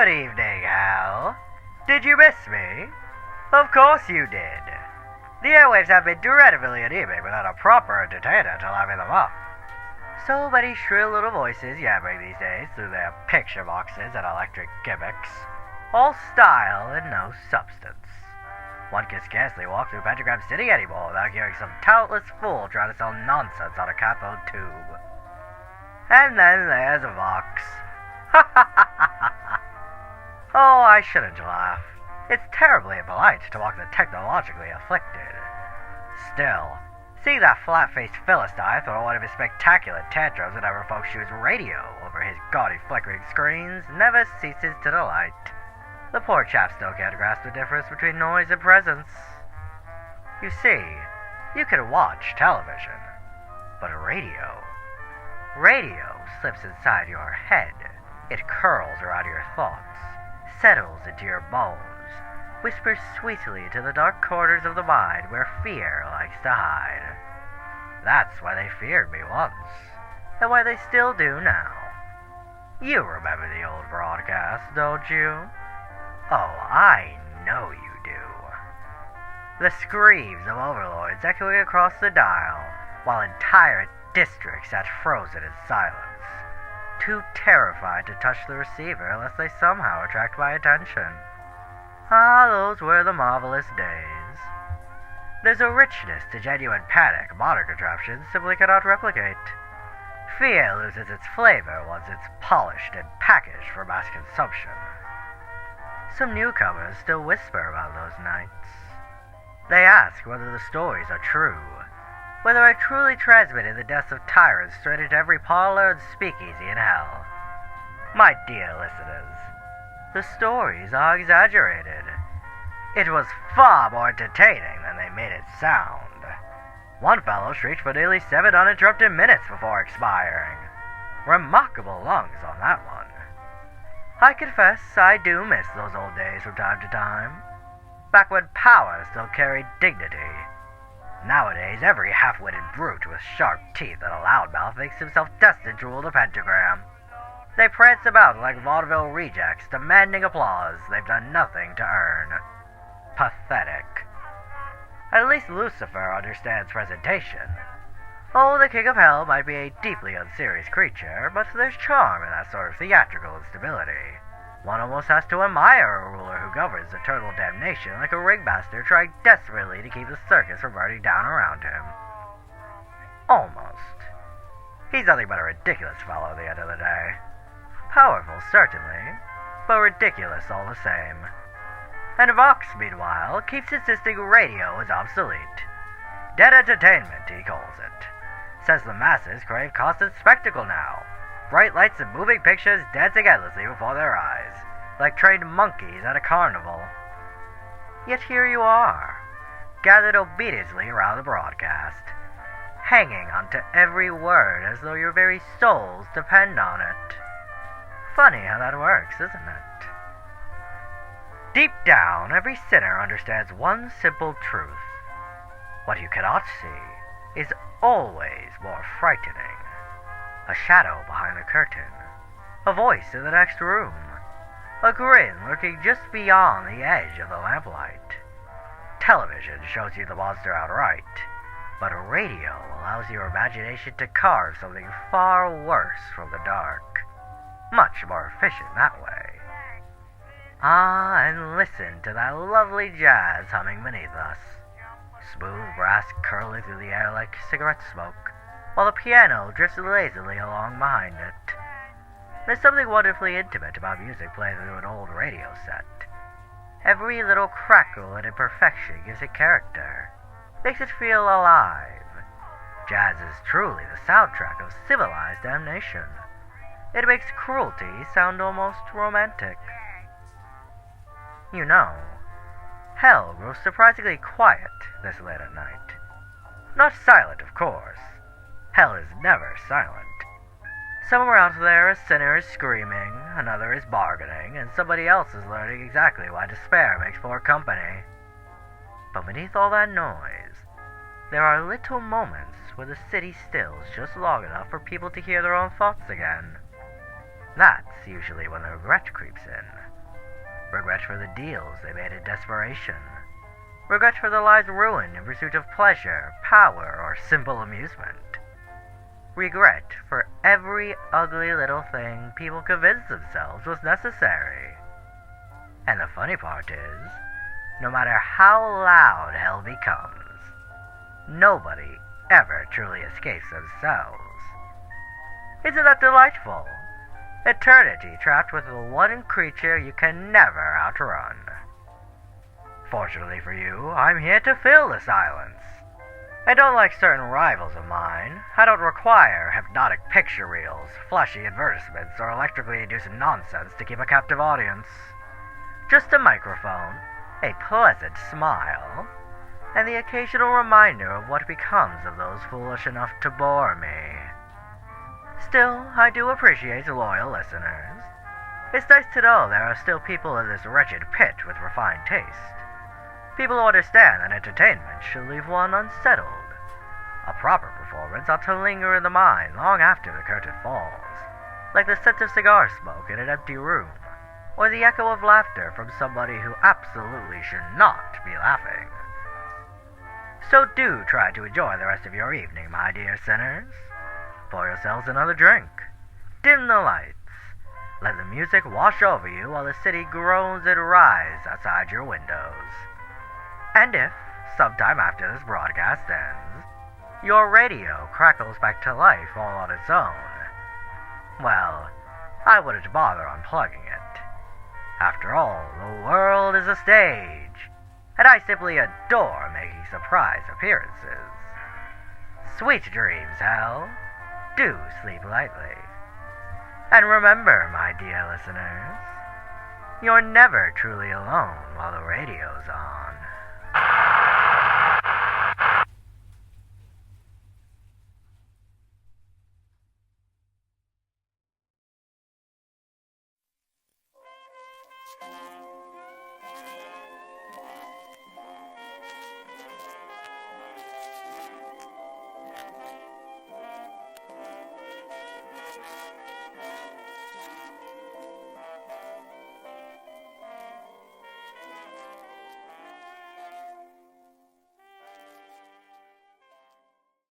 Good evening, Hal. Did you miss me? Of course you did. The airwaves have been dreadfully anemic without a proper entertainer to liven them up. So many shrill little voices yammering these days through their picture boxes and electric gimmicks. All style and no substance. One can scarcely walk through Pentagram City anymore without hearing some talentless fool trying to sell nonsense on a cathode tube. And then there's Vox. Ha ha ha ha ha. Oh, I shouldn't laugh. It's terribly impolite to mock the technologically afflicted. Still, seeing that flat-faced Philistine throw one of his spectacular tantrums whenever folks use radio over his gaudy flickering screens never ceases to delight. The poor chap still can't grasp the difference between noise and presence. You see, you can watch television, but radio slips inside your head. It curls around your thoughts, settles into your bones, whispers sweetly into the dark corners of the mind where fear likes to hide. That's why they feared me once, and why they still do now. You remember the old broadcast, don't you? Oh, I know you do. The screams of overlords echoing across the dial, while entire districts sat frozen in silence, too terrified to touch the receiver lest they somehow attract my attention. Ah, those were the marvelous days. There's a richness to genuine panic modern contraptions simply cannot replicate. Fear loses its flavor once it's polished and packaged for mass consumption. Some newcomers still whisper about those nights. They ask whether the stories are true, whether I truly transmitted the deaths of tyrants straight into every parlor and speakeasy in hell. My dear listeners, the stories are exaggerated. It was far more entertaining than they made it sound. One fellow shrieked for nearly 7 uninterrupted minutes before expiring. Remarkable lungs on that one. I confess I do miss those old days from time to time, back when power still carried dignity. Nowadays, every half-witted brute with sharp teeth and a loudmouth thinks himself destined to rule the pentagram. They prance about like vaudeville rejects, demanding applause they've done nothing to earn. Pathetic. At least Lucifer understands presentation. Oh, the King of Hell might be a deeply unserious creature, but there's charm in that sort of theatrical instability. One almost has to admire a ruler who governs eternal damnation like a ringmaster trying desperately to keep the circus from burning down around him. Almost. He's nothing but a ridiculous fellow at the end of the day. Powerful, certainly, but ridiculous all the same. And Vox, meanwhile, keeps insisting radio is obsolete. Dead entertainment, he calls it. Says the masses crave constant spectacle now. Bright lights and moving pictures dancing endlessly before their eyes, like trained monkeys at a carnival. Yet here you are, gathered obediently around the broadcast, hanging onto every word as though your very souls depend on it. Funny how that works, isn't it? Deep down, every sinner understands one simple truth. What you cannot see is always more frightening. A shadow behind the curtain, a voice in the next room, a grin lurking just beyond the edge of the lamplight. Television shows you the monster outright, but radio allows your imagination to carve something far worse from the dark. Much more efficient that way. Ah, and listen to that lovely jazz humming beneath us. Smooth brass curling through the air like cigarette smoke, while the piano drifts lazily along behind it. There's something wonderfully intimate about music played through an old radio set. Every little crackle and imperfection gives it character, makes it feel alive. Jazz is truly the soundtrack of civilized damnation. It makes cruelty sound almost romantic. You know, hell grows surprisingly quiet this late at night. Not silent, of course. Hell is never silent. Somewhere out there a sinner is screaming, another is bargaining, and somebody else is learning exactly why despair makes poor company. But beneath all that noise, there are little moments where the city stills just long enough for people to hear their own thoughts again. That's usually when the regret creeps in. Regret for the deals they made in desperation. Regret for their lives ruined in pursuit of pleasure, power, or simple amusement. Regret for every ugly little thing people convinced themselves was necessary. And the funny part is, no matter how loud hell becomes, nobody ever truly escapes themselves. Isn't that delightful? Eternity trapped with the one creature you can never outrun. Fortunately for you, I'm here to fill the silence. And unlike certain rivals of mine, I don't require hypnotic picture reels, flashy advertisements, or electrically induced nonsense to keep a captive audience. Just a microphone, a pleasant smile, and the occasional reminder of what becomes of those foolish enough to bore me. Still, I do appreciate loyal listeners. It's nice to know there are still people in this wretched pit with refined taste. People who understand that entertainment should leave one unsettled. A proper performance ought to linger in the mind long after the curtain falls, like the scent of cigar smoke in an empty room, or the echo of laughter from somebody who absolutely should not be laughing. So do try to enjoy the rest of your evening, my dear sinners. Pour yourselves another drink. Dim the lights. Let the music wash over you while the city groans and writhes outside your windows. And if, sometime after this broadcast ends, your radio crackles back to life all on its own, well, I wouldn't bother unplugging it. After all, the world is a stage, and I simply adore making surprise appearances. Sweet dreams, Hal. Do sleep lightly. And remember, my dear listeners, you're never truly alone while the radio's on.